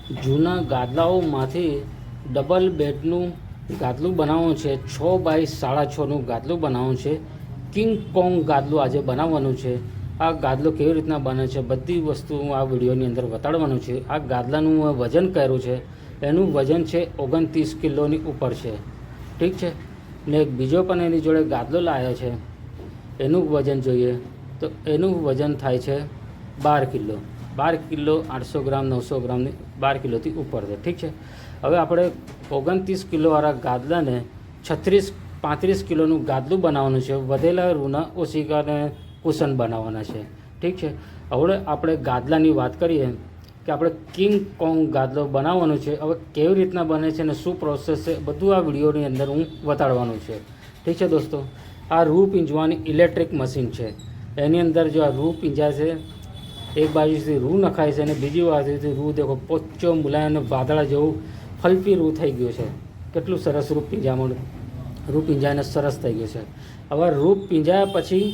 જૂના ગાદલાઓમાંથી ડબલ બેડનું ગાદલું બનાવવાનું છે. 6 બાય 6.5નું ગાદલું બનાવવાનું છે. કિંગ કોંગ ગાદલું આજે બનાવવાનું છે. આ ગાદલો કેવી રીતના બને છે બધી વસ્તુ હું આ વિડીયોની અંદર બતાડવાનું છે. આ ગાદલાનું વજન કર્યું છે, એનું વજન છે 29 કિલોની ઉપર છે. ઠીક છે ને એક બીજો પણ એની જોડે ગાદલો લાવ્યો છે, એનું વજન જોઈએ તો એનું વજન થાય છે 12 કિલો. 12 કિલો 800 ગ્રામ 900 ગ્રામની 12 કિલોથી ઉપર છે. ઠીક છે. હવે આપણે 29 કિલોવાળા ગાદલાને 36-35 કિલોનું ગાદલું બનાવવાનું છે. વધેલા રૂના ઓશિકાને કુશન બનાવવાના છે. ઠીક છે. હવે આપણે ગાદલાની વાત કરીએ કે આપણે કિંગ કોંગ ગાદલો બનાવવાનો છે. હવે કેવી રીતના બને છે અને શું પ્રોસેસ છે બધું આ વિડીયોની અંદર હું બતાડવાનું છે. ઠીક છે દોસ્તો, આ રૂ પીંજવાની ઇલેક્ટ્રિક મશીન છે. એની અંદર જો આ રૂ પીંજાય છે, એક બાજુથી રૂ નખાય છે અને બીજી બાજુથી રૂ દેખો પોચો મુલાયમ અને વાદળા જેવું ફલફી રૂ થઈ ગયું છે. કેટલું સરસ રૂ પીંજાઈને સરસ થઈ ગયું છે. હવે રૂ પીંજાયા પછી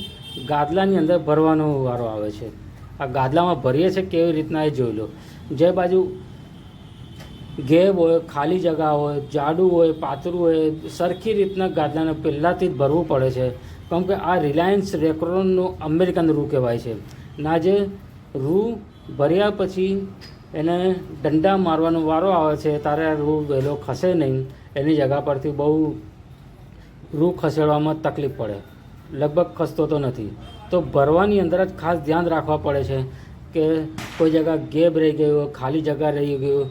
ગાદલાની અંદર ભરવાનો વારો આવે છે. આ ગાદલામાં ભરીએ છીએ કેવી રીતના એ જોઈ લો. જે બાજુ ગેપ હોય, ખાલી જગા હોય, જાડું હોય, પાતળું હોય, સરખી રીતના ગાદલાને પહેલાંથી જ ભરવું પડે છે. કેમ કે આ રિલાયન્સ રેક્રોનનું અમેરિકન રૂ કહેવાય છે. ના જે રૂ ભર્યા પછી એને દંડા મારવાનો વારો આવે છે ત્યારે રૂ વહેલો ખસે નહીં. એની જગા પરથી બહુ રૂ ખસેડવામાં તકલીફ પડે, લગભગ ખસતો તો નથી. તો ભરવાની અંદર જ ખાસ ધ્યાન રાખવા પડે છે કે કોઈ જગ્યા ગેપ રહી ગયો હોય, ખાલી જગ્યા રહી ગયું,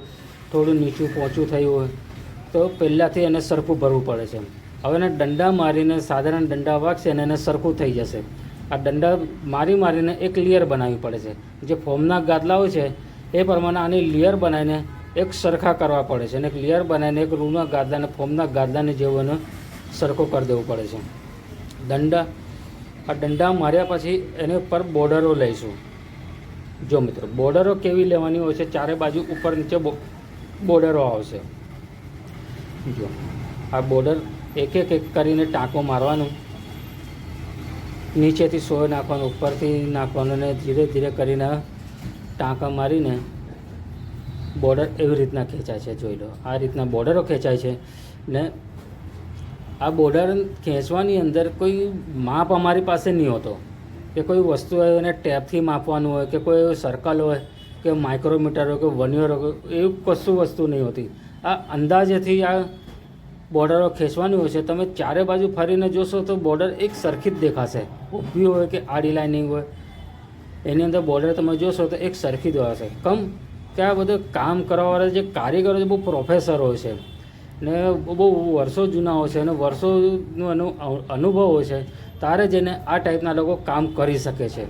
થોડું નીચું પહોંચું થયું હોય તો પહેલાંથી એને સરખું ભરવું પડે છે. હવે એને દંડા મારીને સાધારણ દંડા વાગશે અને એને સરખું થઈ જશે. આ દંડા મારીને એક લેયર બનાવવી પડે છે. જે ફોમના ગાદલાઓ છે એ પ્રમાણે આની લેયર બનાવીને એક સરખા કરવા પડે છે અને એક લેયર બનાવીને એક રૂના ગાદલાને ફોમના ગાદલાને જેવું એને સરખો કરી દેવું પડે છે. આ દંડા માર્યા પછી એને પર બોર્ડરો લઈશું. જો મિત્રો, બોર્ડરો કેવી લેવાની હોય છે, ચારે બાજુ ઉપર નીચે બોર્ડરો આવશે. જો આ બોર્ડર એક એક કરીને ટાંકો મારવાનું, નીચેથી સોય નાખવાનું, ઉપરથી નાખવાનું અને ધીરે ધીરે કરીને ટાંકા મારીને બોર્ડર એવી રીતના ખેંચાય છે. જોઈ લો, આ રીતના બોર્ડરો ખેંચાય છે. ને આ બોર્ડર ખેંચવાની અંદર કોઈ માપ અમારી પાસે નહીં હોતો કે કોઈ વસ્તુ હોય એને ટેપથી માપવાનું હોય કે કોઈ સર્કલ હોય કે માઇક્રોમીટર હોય કે વનિયર હોય, એવું કશું વસ્તુ નહીં હોતી. આ અંદાજેથી આ બોર્ડરો ખેંચવાની હોય છે. તમે ચારે બાજુ ફરીને જોશો તો બોર્ડર એક સરખી જ દેખાશે. ઊભી હોય કે આડી લાઇનિંગ હોય, એની અંદર બોર્ડર તમે જોશો તો એક સરખી જ હશે. કે આ બધું કામ કરવાવાળા જે કારીગરો છે બહુ પ્રોફેસર હોય છે ને બહુ વર્ષો જૂના હોય છે અને વર્ષોનો અનુભવ હોય છે, તારે જઈને આ ટાઈપના લોકો કામ કરી શકે છે.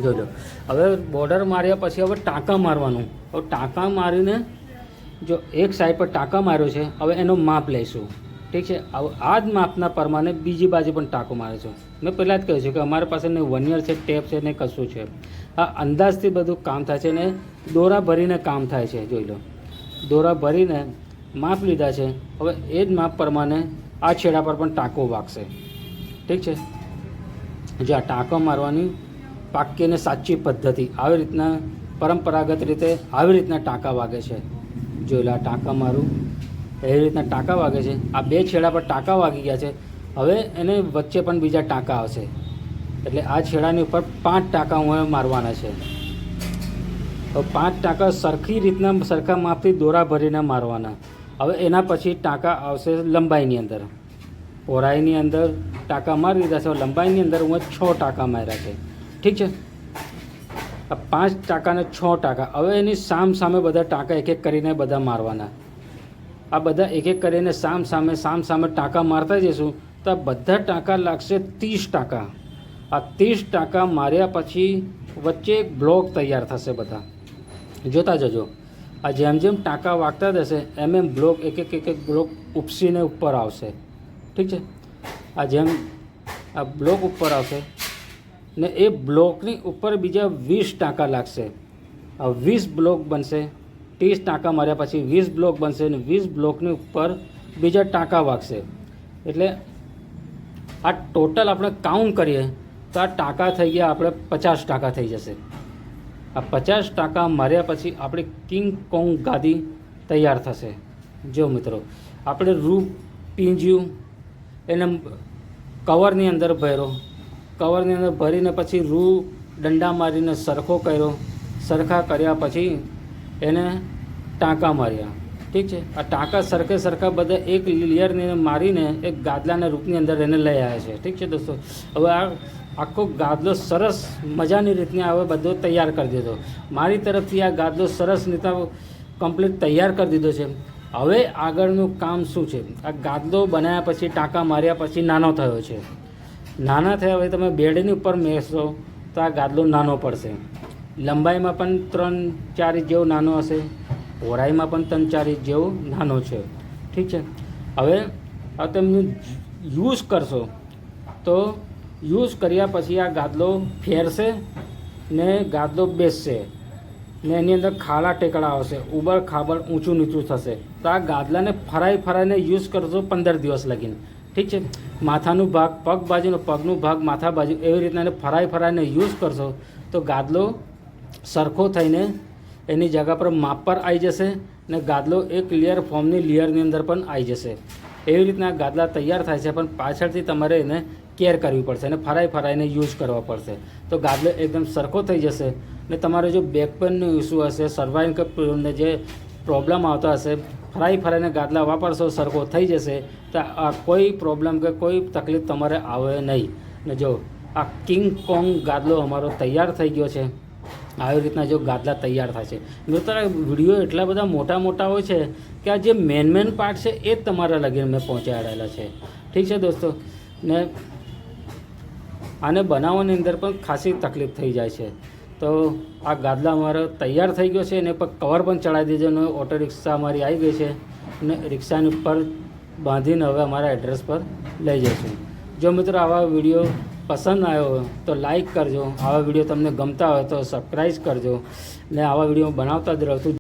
જોઈ લો, હવે બોર્ડર માર્યા પછી હવે ટાંકા મારવાનું. હવે ટાંકા મારીને જો એક સાઈડ પર ટાંકા માર્યો છે, હવે એનો માપ લઈશું. ઠીક છે. આ જ માપના પ્રમાણે બીજી બાજુ પણ ટાંકો મારે છે. મેં પહેલાં જ કહ્યું છે કે અમારી પાસે ને વનિયર છે, ટેપ છે ને કશું છે. આ અંદાજથી બધું કામ થાય છે ને દોરા ભરીને કામ થાય છે. જોઈ લો, દોરા ભરીને માપ લીધા છે. હવે એ જ માપ પ્રમાણે આ છેડા પર પણ ટાંકો વાગશે. ઠીક છે. જે આ ટાંકો મારવાની પાક્કી અને સાચી પદ્ધતિ, આવી રીતના પરંપરાગત રીતે આવી રીતના ટાંકા વાગે છે. જોઈ લો, આ ટાંકા મારું એવી રીતના ટાંકા વાગે છે. આ બે છેડા પર ટાંકા વાગી ગયા છે. હવે એને વચ્ચે પણ બીજા ટાંકા આવશે. એટલે આ છેડાની ઉપર 5 ટાંકા હું મારવાના છે. હવે 5 ટાંકા સરખી રીતના સરખા માપથી દોરા ભરીને મારવાના. હવે એના પછી ટાંકા આવશે લંબાઈની અંદર. પહોળાઈની અંદર ટાંકા મારી દીધા છે. લંબાઈની અંદર હું 6 ટાંકા માર્યા છે. ઠીક છે. આ 5 ટાંકાને 6 ટાંકા. હવે એની સામે બધા ટાંકા એક એક કરીને બધા મારવાના. આ બધા એક એક કરીને સામે ટાંકા મારતા જઈશું તો આ બધા ટાંકા લાગશે 30 ટાંકા. આ 30 ટાંકા માર્યા પછી વચ્ચે એક બ્લોક તૈયાર થશે. બધા જોતા જજો. આ જેમ ટાંકા વાગતા જશે એમ બ્લોક એક એક બ્લોક ઉપસીને ઉપર આવશે. ઠીક છે. આ જેમ આ બ્લોક ઉપર આવશે ને એ બ્લોકની ઉપર બીજા 20 ટાંકા લાગશે. આ 20 બ્લોક બનશે. 30 ટાંકા માર્યા પછી 20 બ્લોક બનશે અને 20 બ્લોકની ઉપર બીજા ટાંકા વાગશે. એટલે આ ટોટલ આપણે કાઉન્ટ કરીએ તો આ ટાંકા થઈ ગયા આપણે 50 ટાંકા થઈ જશે. આ 50 ટાંકા માર્યા પછી આપણી કિંગ કોંગ ગાદી તૈયાર થશે। જો મિત્રો આપણે રૂ પીંજ્યું એને કવરની અંદર ભર્યો, કવરની અંદર ભરીને પછી રૂ દંડા મારીને સરખો કર્યો, સરખા કર્યા પછી એને ટાંકા માર્યા। ઠીક છે, આ ટાંકા સરખે સરખા બધા એક લેયરને મારીને એક ગાદલાના રૂપની અંદર એને લઈ આવ્યા છે। ઠીક છે દોસ્તો, હવે આ આખો ગાદલો સરસ મજાની રીતના હવે બધો તૈયાર કરી દીધો। મારી તરફથી આ ગાદલો સરસ રીતના કમ્પ્લીટ તૈયાર કરી દીધો છે। હવે આગળનું કામ શું છે? આ ગાદલો બનાવ્યા પછી ટાંકા માર્યા પછી નાનો થયો છે। નાના થયા હવે તમે બેડની ઉપર મેળશો તો આ ગાદલો નાનો પડશે। લંબાઈમાં પણ 3-4 ઇંચ જેવો નાનો હશે, પહોળાઈમાં પણ 3-4 ઇંચ જેવો નાનો છે। ઠીક છે, હવે તમે યુઝ કરશો તો યુઝ કર્યા પછી આ ગાદલો ફેરશે ને ગાદલો બેસશે ને એની અંદર ખાડા ટેકડા આવશે, ઉબડ ખાબડ ઊંચું નીચું થશે। તો આ ગાદલાને ફરાઈને યુઝ કરશો 15 દિવસ લગીને। ઠીક છે, માથાનું ભાગ પગ બાજુનો, પગનું ભાગ માથા બાજુ, એવી રીતના એને ફરાઈને યુઝ કરશો તો ગાદલો સરખો થઈને એની જગા પર માપ પર આવી જશે ને ગાદલો એક લેયર ફોર્મની લેયરની અંદર પણ આવી જશે। એવી રીતના ગાદલા તૈયાર થાય છે, પણ પાછળથી તમારે એને કેર કરવી પડશે અને ફરાઈને યુઝ કરવા પડશે તો ગાદલો એકદમ સરખો થઈ જશે। ને તમારે જો બેક પેનનો ઇસ્યુ હશે, સર્વાઇકલને જે પ્રોબ્લેમ આવતા હશે, ફરાઈને ગાદલા વાપરશો સરખો થઈ જશે તો આ કોઈ પ્રોબ્લેમ કે કોઈ તકલીફ તમારે આવે નહીં। ને જો આ કિંગ કોંગ ગાદલો અમારો તૈયાર થઈ ગયો છે। આવી રીતના જો ગાદલા તૈયાર થાય છે મિત્રો, વિડીયો એટલા બધા મોટા હોય છે કે આ જે મેન પાર્ટ છે એ જ તમારા લગીને મેં પહોંચાડેલા છે। ઠીક છે દોસ્તો, ને આને બનાવવાની અંદર પણ ખાસી તકલીફ થઈ જાય છે। તો આ ગાદલા અમારો તૈયાર થઈ ગયો છે, એને પર કવર પણ ચડાવી દીધો અને ઓટો રિક્ષા અમારી આવી ગઈ છે અને રિક્ષાની ઉપર બાંધીને હવે અમારા એડ્રેસ પર લઈ જઈશું। જો મિત્રો આવા વિડીયો પસંદ આવ્યો હોય તો લાઈક કરજો, આવા વિડીયો તમને ગમતા હોય તો સબસ્ક્રાઈબ કરજો ને આવા વિડીયો બનાવતા જ રહું છું।